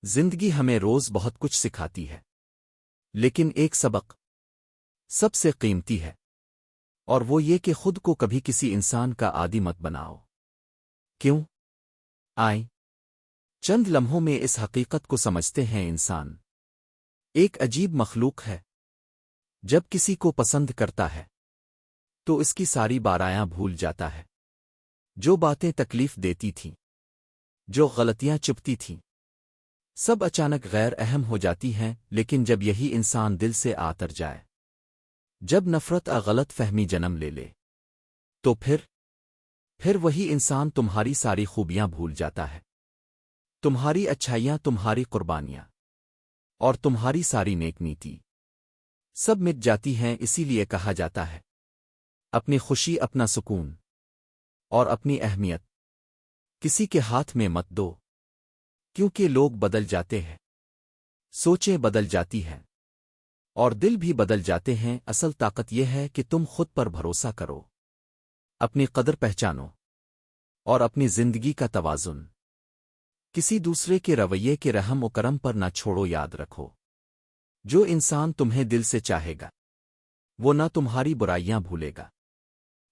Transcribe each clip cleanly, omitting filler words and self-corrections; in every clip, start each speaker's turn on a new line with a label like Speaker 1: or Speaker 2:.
Speaker 1: زندگی ہمیں روز بہت کچھ سکھاتی ہے، لیکن ایک سبق سب سے قیمتی ہے، اور وہ یہ کہ خود کو کبھی کسی انسان کا عادی مت بناؤ۔ کیوں؟ آئیں چند لمحوں میں اس حقیقت کو سمجھتے ہیں۔ انسان ایک عجیب مخلوق ہے۔ جب کسی کو پسند کرتا ہے تو اس کی ساری بارایاں بھول جاتا ہے۔ جو باتیں تکلیف دیتی تھیں، جو غلطیاں چپتی تھیں، سب اچانک غیر اہم ہو جاتی ہیں۔ لیکن جب یہی انسان دل سے آتر جائے، جب نفرت غلط فہمی جنم لے لے، تو پھر وہی انسان تمہاری ساری خوبیاں بھول جاتا ہے، تمہاری اچھائیاں، تمہاری قربانیاں، اور تمہاری ساری نیک نیتی سب مٹ جاتی ہیں۔ اسی لیے کہا جاتا ہے، اپنی خوشی، اپنا سکون اور اپنی اہمیت کسی کے ہاتھ میں مت دو، کیونکہ لوگ بدل جاتے ہیں، سوچیں بدل جاتی ہیں، اور دل بھی بدل جاتے ہیں۔ اصل طاقت یہ ہے کہ تم خود پر بھروسہ کرو، اپنی قدر پہچانو، اور اپنی زندگی کا توازن کسی دوسرے کے رویے کے رحم و کرم پر نہ چھوڑو۔ یاد رکھو، جو انسان تمہیں دل سے چاہے گا وہ نہ تمہاری برائیاں بھولے گا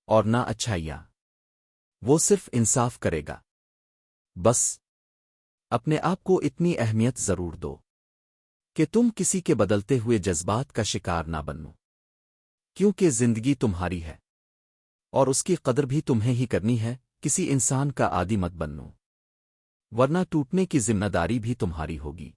Speaker 1: اور نہ اچھائیاں، وہ صرف انصاف کرے گا۔ بس اپنے آپ کو اتنی اہمیت ضرور دو کہ تم کسی کے بدلتے ہوئے جذبات کا شکار نہ بنو، کیونکہ زندگی تمہاری ہے اور اس کی قدر بھی تمہیں ہی کرنی ہے۔ کسی انسان کا عادی مت بنو، ورنہ ٹوٹنے کی ذمہ داری بھی تمہاری ہوگی۔